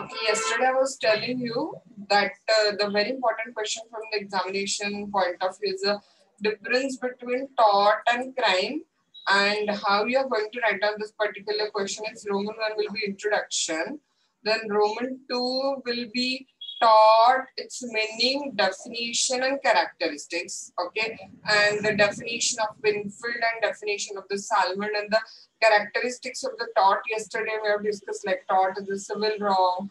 Okay, yesterday I was telling you that the very important question from the examination point of view is the difference between tort and crime, and how you are going to write down this particular question is Roman 1 will be introduction, then Roman 2 will be tort, its meaning, definition and characteristics, okay, and the definition of Winfield and definition of the Salmon and the characteristics of the tort. Yesterday we have discussed like tort is a civil wrong,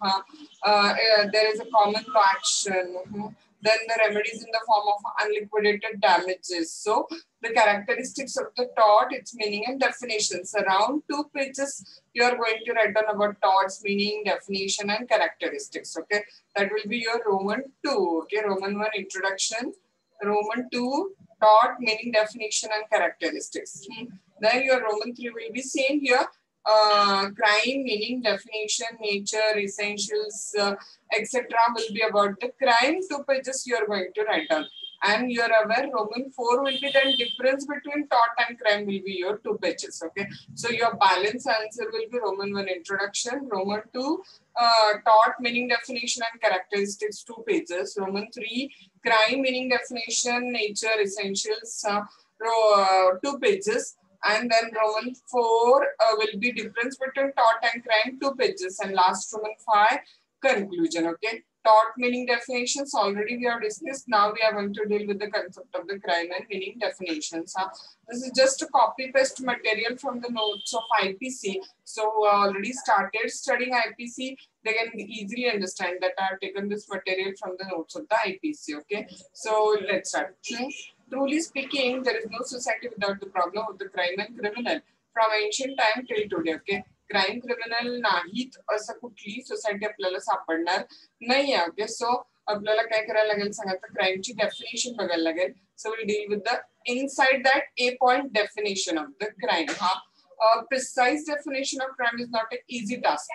there is a common law action, then the remedies in the form of unliquidated damages. So the characteristics of the tort, its meaning and definitions. Around 2 pages you are going to write down about torts, meaning, definition and characteristics. Okay, that will be your Roman 2. Okay, Roman 1 introduction, Roman 2 tort, meaning, definition and characteristics. Then your Roman 3 will be same here. Crime, meaning, definition, nature, essentials, etc. will be about the crime. 2 pages you are going to write down. And you are aware Roman 4 will be then difference between tort and crime will be your 2 pages. Okay. So your balance answer will be Roman 1 introduction, Roman 2 tort, meaning, definition and characteristics 2 pages, Roman 3 crime, meaning, definition, nature, essentials 2 pages. And then Roman 4 will be difference between tort and crime 2 pages, and last Roman 5 conclusion. Okay, tort, meaning, definitions already we have discussed. Now we are going to deal with the concept of the crime and meaning definitions. This is just a copy paste material from the notes of IPC. So who already started studying IPC, they can easily understand that I have taken this material from the notes of the IPC. Okay, so let's start. Truly speaking, there is no society without the problem of the crime and criminal from ancient time till today. Okay, crime criminal नाहीत असं कुठली society आपल्याला सापडणार नाही आहे. Okay, so आपल्याला काय करायला लागेल सांगा, तर क्राईमची डेफिनेशन बघायला लागेल. So will deal with the inside that A point definition of the crime. Precise definition of crime is not an easy task.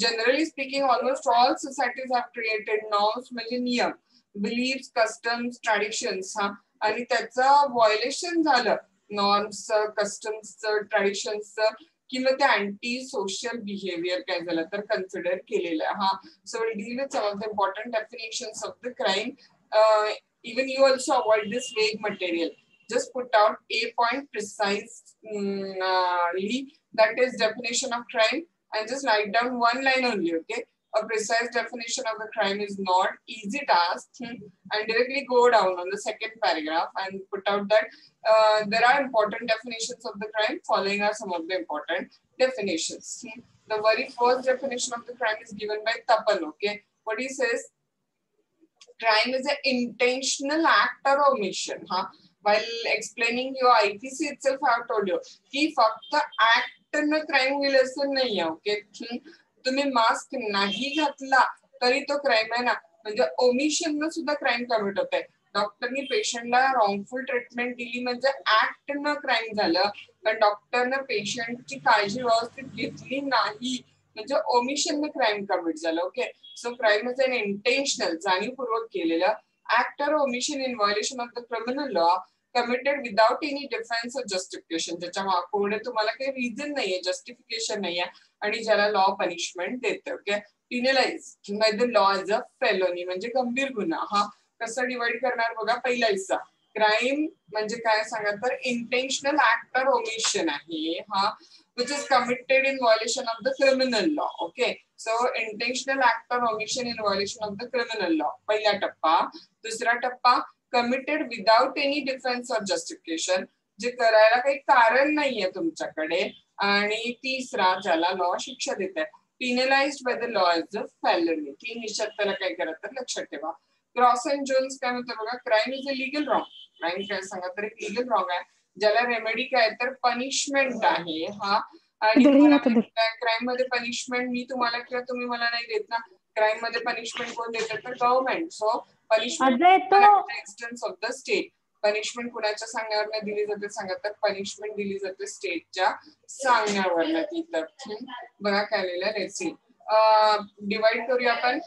Generally speaking, almost all societies have created norms, म्हणजे नियम, beliefs, customs, traditions. आणि त्याचं violation झालं norms, customs, traditions किंवा ते anti social behaviour काय झालं तर कन्सिडर केलेलं. So will deal with some of the important definitions of the crime. Even you also avoid this vague material. Just put out a point precisely, that is definition of crime, and just write down one line only. Okay, a precise definition of the crime is not easy task, and directly go down on the second paragraph and put out that there are important definitions of the crime. Following are some of the important definitions. The very first definition of the crime is given by Tapan. Okay, what he says, crime is an intentional act or omission. While explaining your IPC itself, I have told you की फक्त act न crime होईल असं नाहीये. Okay, तुम्ही mask नाही घातला तरी तो क्राइम आहे ना, म्हणजे ओमिशन न सुद्धा क्राइम कमिट होत आहे. डॉक्टरनी पेशंटला रॉंगफुल ट्रीटमेंट दिली म्हणजे ऍक्ट न क्राइम झालं, पण डॉक्टरनं पेशंटची काळजी व्यवस्थित घेतली नाही म्हणजे ओमिशन न क्राइम कमिट झालं. Okay, so crime is an intentional, जाणीवपूर्वक केलेलं act or omission in violation of the criminal law committed without any defense or justification. ज्याच्या पुढे तुम्हाला काही रिझन नाहीये, जस्टिफिकेशन नाहीये, आणि ज्याला लॉ पनिशमेंट देते. Okay, penalise by the law as a felony, म्हणजे गंभीर गुन्हा. कसं डिवाइड करणार बघा. पहिला हिस्सा क्राइम म्हणजे काय सांगा, तर इंटेन्शनल ऍक्ट और ओमिशन आहे which is committed in violation of the criminal law. Okay, so intentional act or omission in violation of the criminal law, पहिला टप्पा. दुसरा टप्पा committed without any defense or justification, जे करायला काही कारण नाहीये तुमच्याकडे. आणि तिसरा ज्याला लॉ शिक्षा देत आहे, penalized by the law as a felony. तीन निश्चित त्याला काय करत तर लक्षात ठेवा. क्रॉस अँड जोन्स काय म्हणतो बघा, crime is a legal wrong. Crime काय सांगा तर एक लीगल रॉंग आहे, ज्याला रेमेडी काय तर पनिशमेंट आहे. आणि क्राईम मध्ये पनिशमेंट मी तुम्हाला किंवा तुम्ही मला नाही देत ना. क्राईम मध्ये पनिशमेंट कोण देतात तर government. So punishment instance of the state. Punishment कुणाच्या सांगण्यावर दिली जाते सांगा तर पनिशमेंट दिली जाते स्टेटच्या सांगण्यावर. तिथं बघा काय लिहिलं, रेसी डिवाइड करूया आपण.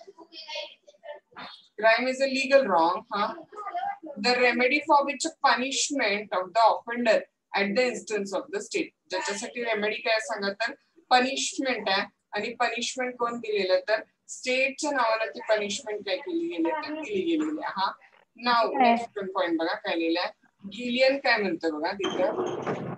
Crime is a legal wrong. The remedy for which punishment of the offender at the instance of the state. ज्याच्यासाठी रेमेडी काय सांगा तर पनिशमेंट आहे, आणि पनिशमेंट कोण दिलेलं तर स्टेटच्या नावानं ती पनिशमेंट काय केली गेली तर दिली गेलेली आहे. हा नाव नेक्स्ट पॉइंट बघा काय लिहिलं आहे. गिलियन काय म्हणतं बघा तिथं.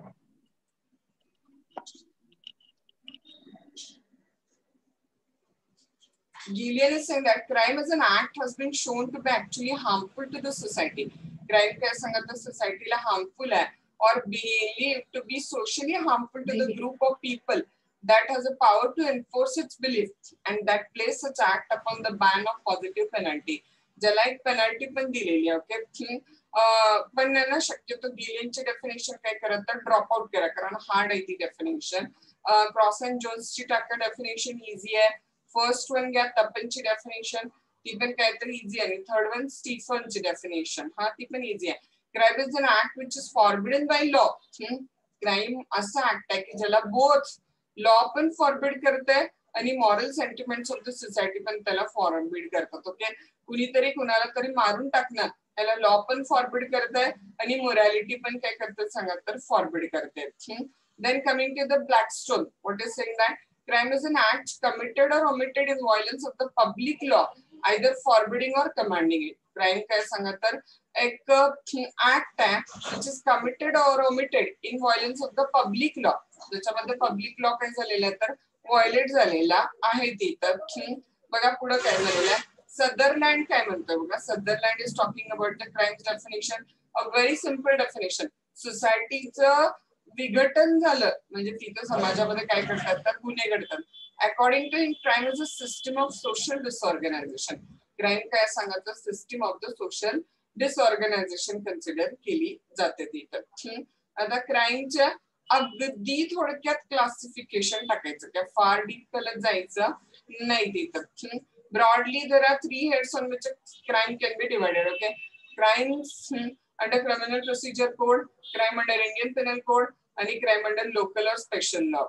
Gillian is saying that crime as an act has been shown to be actually harmful to the society. Crime काय सांगत societyला harmful आहे or believed to be socially harmful to the group of people that has a power to enforce its beliefs and that place such act upon the ban of positive penalty. ज्याला एक penalty पण दिलेली आहे. Okay पण ना शक्यतो गिलियनचे definition काय करत तर ड्रॉप आउट करा कारण हार्ड आहे ती डेफिनेशन. क्रॉस अँड जोन्सची टाका डेफिनेशन इझी आहे. फर्स्ट वन घ्या टप्पनची डेफिनेशन ती पण काहीतरी इझी आहे. थर्ड वन स्टीफनची डेफिनेशन हा ती पण इझी आहे. Crime is N act which is forbidden by law. Crime असा ऍक्ट आहे की ज्याला बोथ लॉ पण फॉरबिड करते आणि moral sentiments of the society पण त्याला फॉरबिड करतात. ओके कुणीतरी कुणाला तरी मारून टाकणार त्याला लॉ पण फॉरबिड करताय आणि मोरॅलिटी पण काय करतात सांगा तर फॉरबिड करते. Then coming to the Blackstone what is saying that crime is an act committed or omitted in violence of the public law either forbidding or commanding it. Crime काय सांगा तर एक ऍक्ट आहे which is committed or omitted in violence of the public law. ज्याच्यामध्ये public law काय झालेला आहे तर व्हायलेट झालेला आहे तिथं. बघा पुढे काय झालेलं आहे. सदरलँड काय म्हणतो बघा. Sutherland is talking about the crime's definition. A very simple definition. सोसायटीचं विघटन झालं म्हणजे तिथं समाजामध्ये काय करतात तर गुन्हे घडतात. According to crime is a system of social disorganisation. Crime काय सांगत system of the social disorganisation consider केली जाते तिथं. आता क्राइमच्या अगदी थोडक्यात क्लासिफिकेशन टाकायचं काय फार डीप कलर जायचं नाही तिथं. Broadly there are 3 heads on which crime can be divided. Okay crimes under criminal procedure code, crime under Indian penal code आणि crime under local or special law.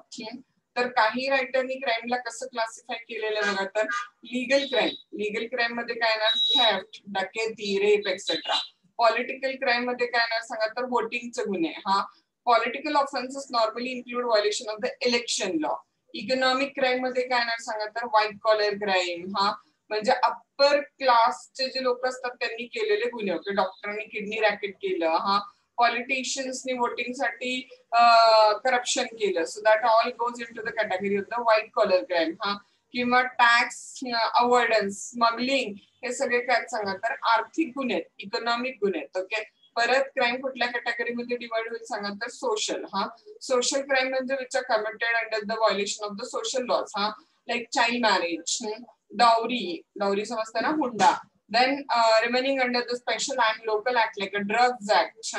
तर काही रायटरनी क्राइमला कसं क्लासिफाय केलेलं बघा तर लीगल क्राइम. लीगल क्राइम मध्ये काय ना थेफ्ट, डकैती, रेप एक्सेट्रा. पॉलिटिकल क्राइम मध्ये काय ना सांगा तर वोटिंगचे गुन्हे. हा political offences normally include violation of the election law. Economic crime मध्ये काय ना सांगा तर व्हाईट कॉलर क्राइम. हा म्हणजे अप्पर क्लासचे जे लोक असतात त्यांनी केलेले गुन्हे. होते डॉक्टरांनी किडनी रॅकेट केलं. हा पॉलिटिशियन्सनी वोटिंग साठी करप्शन केलं. So that all goes into the category of the white collar crime. हा किंवा टॅक्स अवॉइडन्स, स्मगलिंग हे सगळे काय सांगा तर आर्थिक गुन्हे, इकॉनॉमिक गुन्हे. ओके परत क्राइम कुठल्या कॅटेगरीमध्ये डिवाइड होईल सांगा तर सोशल. हा सोशल क्राइम म्हणजे which are committed under the violation of the social laws. हा like child marriage, dowry, dowry समजतं ना हुंडा. Then remaining under the special and local act like a drugs act,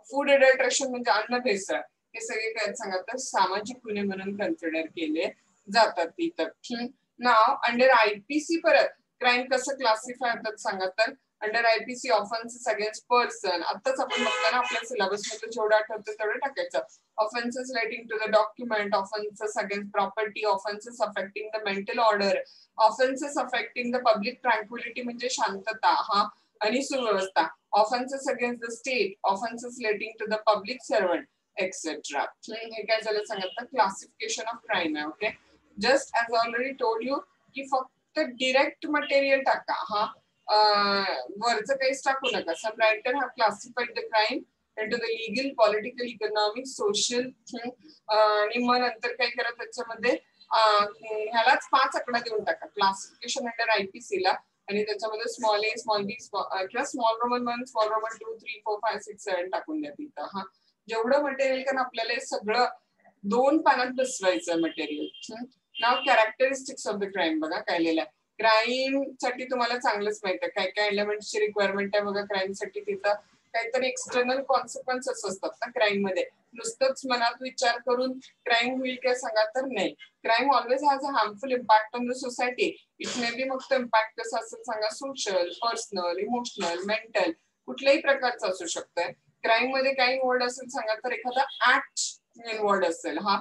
food adulteration म्हणजे अन्न भेसळ हे सगळे काय सांगा तर सामाजिक गुन्हे म्हणून कन्सिडर केले जातात तिथं. नाव अंडर आयपीसी परत क्राईम कसं क्लासिफाय होतात सांगा तर under IPC offences against person. आताच आपण बघताना आपल्या सिलेबस मध्ये जेवढं आठवतं तेवढं टाकायचं. Offences relating to the document, offences against property, offences affecting the mental order, offences affecting the public tranquillity म्हणजे शांतता हा आणि सुव्यवस्था, offences against the state, offences relating to the public servant etcetera. हे काय झालं सांगत क्लासिफिकेशन ऑफ क्राईम आहे. Okay just as already told you की फक्त डिरेक्ट मटेरियल टाका. हा वरचं काहीच टाकू नका. Some writer have classified the crime into the legal, political, economic, social आणि मग नंतर काय करा त्याच्यामध्ये ह्यालाच 5 आकडा देऊन टाका क्लासिफिकेशन अंडर आयपीसी ला आणि त्याच्यामध्ये स्मॉल ए, स्मॉल बी किंवा स्मॉल रोमन 1, स्मॉल रोमन 2, 3, 4, 5, 6, 7 टाकून द्या तिथं. हा जेवढं मटेरियल कारण आपल्याला हे सगळं 2 पानात बसवायचं material. Now characteristics of the crime बघा काय लिहिलंय. क्राईम साठी तुम्हाला चांगलंच माहित आहे काय काय एलिमेंटची रिक्वायरमेंट आहे बघा क्राईम साठी. तिथं काहीतरी एक्सटर्नल कॉन्सिक्वेन्सेस असतात ना क्राईम मध्ये. नुसतंच मनात विचार करून क्राईम होईल काय सांगा तर नाही. Crime always has a harmful impact on the society. It may be मग तो इम्पॅक्ट कसं असेल सांगा सोशल, पर्सनल, इमोशनल, मेंटल कुठल्याही प्रकारचं असू शकतंय. क्राईम मध्ये काही इन्व्हॉल्ड असेल सांगा तर एखादा ऍक्ट इन्व्हॉल्ड असेल. हा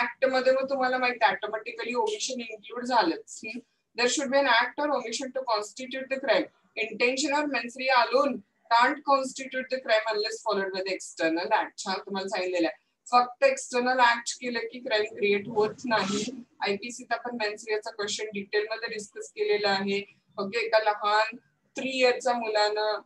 ऍक्ट मध्ये मग तुम्हाला माहिती ऑटोमॅटिकली ओमिशन इन्क्लूड झालंच. There should be an act or omission to constitute the crime. Intention or mens alone can't constitute the crime unless followed by the external act. तुम्हाला सांगितलेलं आहे फक्त एक्सटर्नल ऍक्ट केलं की क्राईम क्रिएट होत नाही. IPCत आपण मेन्सरियाचा क्वेश्चन डिटेल मध्ये डिस्कस केलेला आहे. ओके, एका लहान 3 इयरच्या मुलानं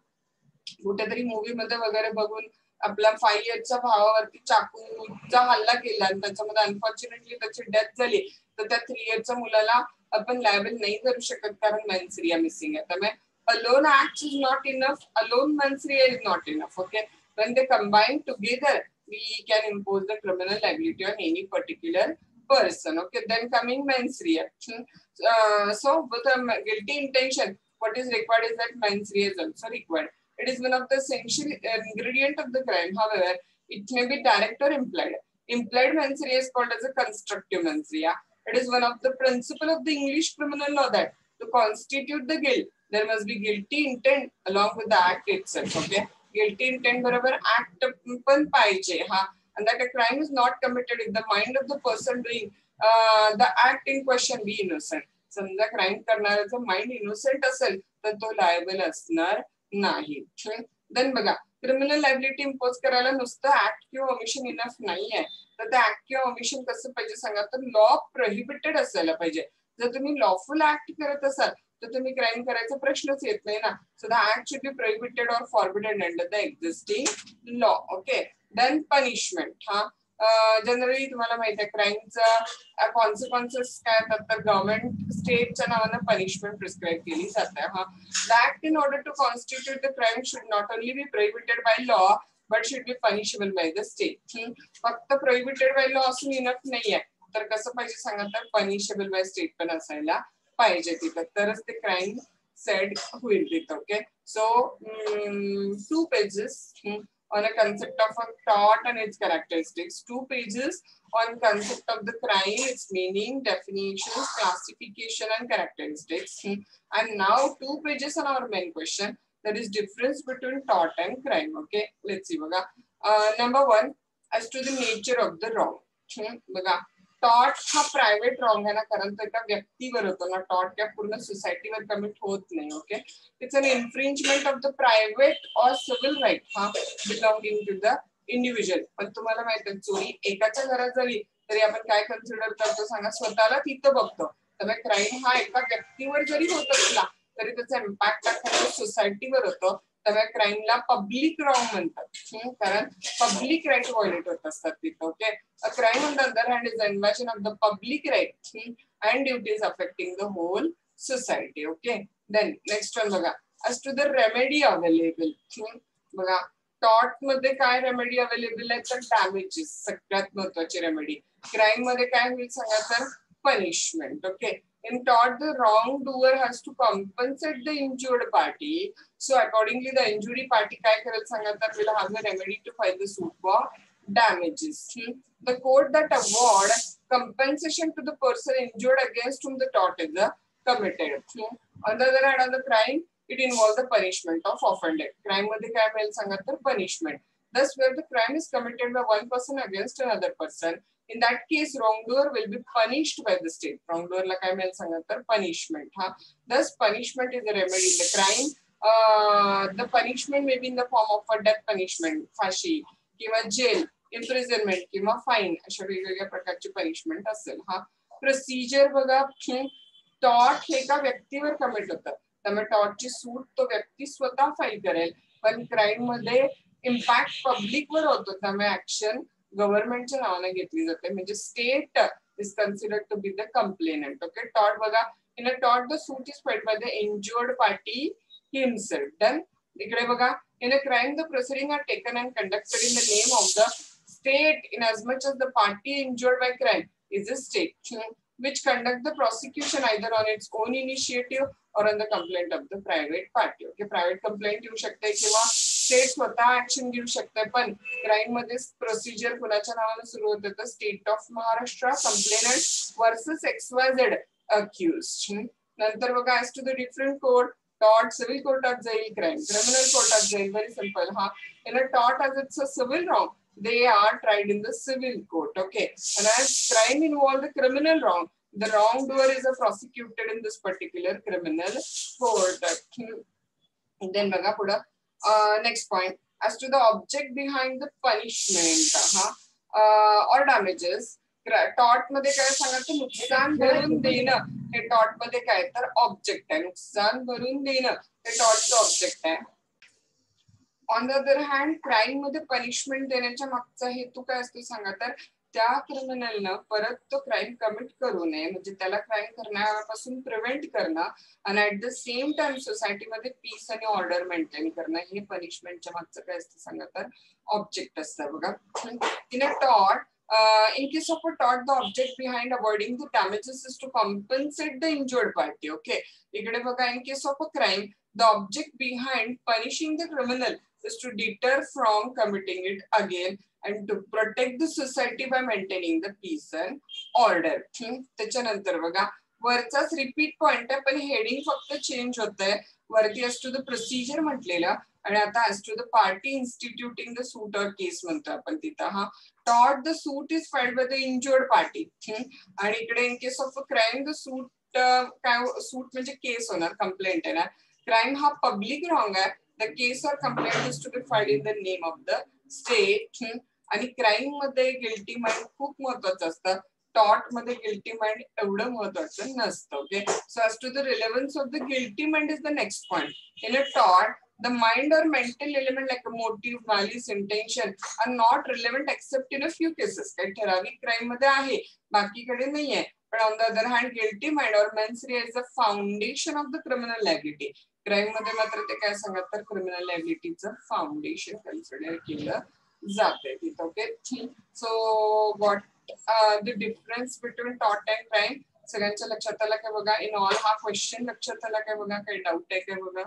कुठेतरी मूवी मध्ये वगैरे बघून आपला 5 इयरच्या भावावरती चाकूचा हल्ला केला आणि त्याच्यामध्ये अनफॉर्च्युनेटली त्याची डेथ झाली, तर त्या 3 इयरच्या मुलाला आपण लायबल नाही करू शकत कारण मेन्सरिया मिसिंग आहे. त्यामुळे alone acts is not enough, alone mensria is not enough. Okay, when they combine together we can impose the criminal liability on any particular person. Okay, then coming mensria. So with a guilty intention, what is required is that mensria is also required. It is one of the essential ingredient of the crime. However, it may be direct or implied. Implied mensria is called as a constructive mensria. It is one of the principle of the English criminal law that to constitute the guilt, there must be guilty intent along with the act itself. Okay, guilty intent बरोबर act पण पाहिजे हा. And that a crime is not committed if the mind of the person doing the act in question be innocent. समजा crime करणाऱ्याचं mind innocent असेल तर तो liable असणार नाही. देन बघा, क्रिमिनल लायबिलिटी इम्पोज करायला नुसतं ऍक्ट किंवा ओमिशन इनफ नाहीये. तर ते ऍक्ट किंवा ओमिशन कसं पाहिजे सांगा, तर लॉ प्रोहिबिटेड असायला पाहिजे. जर तुम्ही लॉफुल ऍक्ट करत असाल तर तुम्ही क्राईम करायचा प्रश्नच येत नाही ना. So the act should be prohibited or forbidded under the existing law. Okay, then punishment. हा, जनरली तुम्हाला माहिती आहे क्राईमचा कॉन्सिक्वेन्सेस काय असतात, तर गव्हर्नमेंट स्टेटच्या नावानं पनिशमेंट प्रिस्क्राईब केली जाते. हा, the act in order to constitute the crime should not only B prohibited by law but should be punishable by the state. फक्त प्रोहिबिटेड बाय लॉ असून इनफ नाहीये, तर कसं पाहिजे सांगा, तर पनिशेबल बाय स्टेट पण असायला पाहिजे तिथं, तरच ते क्राईम सेट होईल तिथं. Okay, so 2 pages on a concept of a tort and its characteristics, 2 pages on concept of the crime, its meaning, definitions, classification and characteristics, and now 2 pages on our main question, that is difference between tort and crime. Okay, let's see बघा. Number 1, as to the nature of the wrong. बघा, tort हा private wrong आहे ना, कारण तो एका व्यक्तीवर होतो ना. टॉर्ट त्या पूर्ण सोसायटीवर कमिट होत नाही. Okay, it's an infringement of the private or civil right हा बिलॉंगिंग टू द इंडिव्हिज्युअल. पण तुम्हाला माहिती आहे, चोरी एकाच्या घरात झाली तरी आपण काय कन्सिडर करतो सांगा, स्वतःला तिथं बघतो. त्यामुळे क्राईम हा एका व्यक्तीवर जरी होत असला तरी त्याचा इम्पॅक्ट अख्ख्या सोसायटीवर होतो. त्यामुळे क्राईमला पब्लिक रॉंग म्हणतात, कारण पब्लिक राईट व्हायोलेट होत असतात तिथं. Okay, a crime on the other hand is the invasion of the public rights and duties affecting the whole society. Okay, then next one बघा, as to the remedy available. बघा, tort मध्ये काय remedy available आहे, तर damages सगळ्यात महत्वाची remedy. Crime मध्ये काय होईल सांगा, तर punishment. Okay, in tort the wrongdoer has to compensate the injured party, so accordingly the injured party काय करेल सांगा, तर will have the remedy to file the suit for damages. The court that award compensation to the person injured against whom the tort is committed. On the other hand, on the crime, it involves the punishment of offender. Crime मध्ये काय मिळेल सांगा, तर punishment. Thus, where the crime is committed by one person against another person, in that case, wrongdoer will be punished by the state. Wrongdoer ला काय मिळेल सांगा, तर punishment. हा, thus punishment is a remedy in the crime. The punishment may be in the form of a death punishment, फाशी किंवा gel, imprisonment किंवा fine, अशा वेगवेगळ्या प्रकारची पनिशमेंट असेल. हा, प्रोसिजर बघा, टॉर्ट हे एका व्यक्तीवर कमिट होतं, त्यामुळे टॉर्टची सूट तो व्यक्ती स्वतः फाईल करेल. पण क्राईम मध्ये इम्पॅक्ट पब्लिकवर होतो, त्यामुळे ऍक्शन गव्हर्नमेंटच्या नावाने घेतली जाते, म्हणजे state is considered to be the complainant. Okay, tort बघा, in a tort the suit is filed by the injured party himself. Done. इकडे बघा, in a crime the proceeding are taken and conducted in the name of the state inasmuch as the party injured by crime is a state, which conduct the prosecution either on its own initiative or on the complaint of the private party. Okay, private complaint येऊ शकते किंवा state स्वतः action घेऊ शकते. पण crime मध्ये procedure कुणाच्या नावाने सुरू होते, तर state of Maharashtra complainant versus XYZ accused. नंतर बघा, as to the different court, tort civil कोर्टात जाईल, क्राईम क्रिमिनल कोर्टात जाईल. Very simple. हा, in a tort as it's a civil wrong, they are tried in the civil court. Okay, and as crime involves the criminal wrong, the wrongdoer is prosecuted in this particular criminal court. Then बघा पुढं, next point, as to the object behind the punishment. और damages. Tort मध्ये काय सांगा तर नुकसान भरून देणं हे टॉर्ट मध्ये काय तर ऑब्जेक्ट आहे. नुकसान भरून देणं हे टॉर्टचं ऑब्जेक्ट आहे. On the other hand crime मध्ये पनिशमेंट देण्याच्या मागचा हेतू काय असतो सांगा तर त्या क्रिमिनलनं परत तो क्राईम कमिट करू नये, म्हणजे त्याला क्राईम करण्यापासून प्रिव्हेंट करणं आणि ऍट द सेम टाइम सोसायटीमध्ये पीस आणि ऑर्डर मेंटेन करणं हे पनिशमेंटच्या मागचं काय असतं सांगा तर ऑब्जेक्ट असतं बघा. In a tort, in case of a tort, the object behind avoiding the damages is to compensate the injured party. Okay. इकडे बघा, in case of a crime, the object behind punishing the criminal is to deter from committing it again and to protect the society by maintaining the peace and order. त्याच्यानंतर बघा वरचाच repeat point आहे पण heading फक्त change होत आहे. वरती as to the procedure म्हटलेलं आणि आता as to the party instituting the suit or case म्हणतो आपण तिथं. हा tort the suit is filed by the injured party. आणि इकडे in case of a crime the suit काय सूट म्हणजे केस होणार, कंप्लेंट येणार. क्राईम हा पब्लिक रॉंग आहे. The case or complaint is to be filed in the name of the state. आणि crime मध्ये गिल्टी माइंड खूप महत्वाचं असतं. टॉर्ट मध्ये गिल्टी माइंड एवढं महत्वाचं नसतं. Okay. So as to the relevance of the guilty mind is the next point. In a tort, the mind or mental element like a motive, malice, intention are not relevant except in a few cases. काही ठराविक crime मध्ये आहे, बाकीकडे नाहीये. पण on the other hand, guilty mind or mens rea is the foundation of the criminal liability. Crime मध्ये मात्र ते काय सांगतात तर क्रिमिनल लायबिलिटीचं फाउंडेशन कन्सिडर केलं जाते तिथं. Okay. So what the difference between tort and crime सगळ्यांच्या लक्षात आला काय बघा. इन ऑल हा क्वेश्चन लक्षात आला काय बघा. काही डाऊट आहे काय बघा.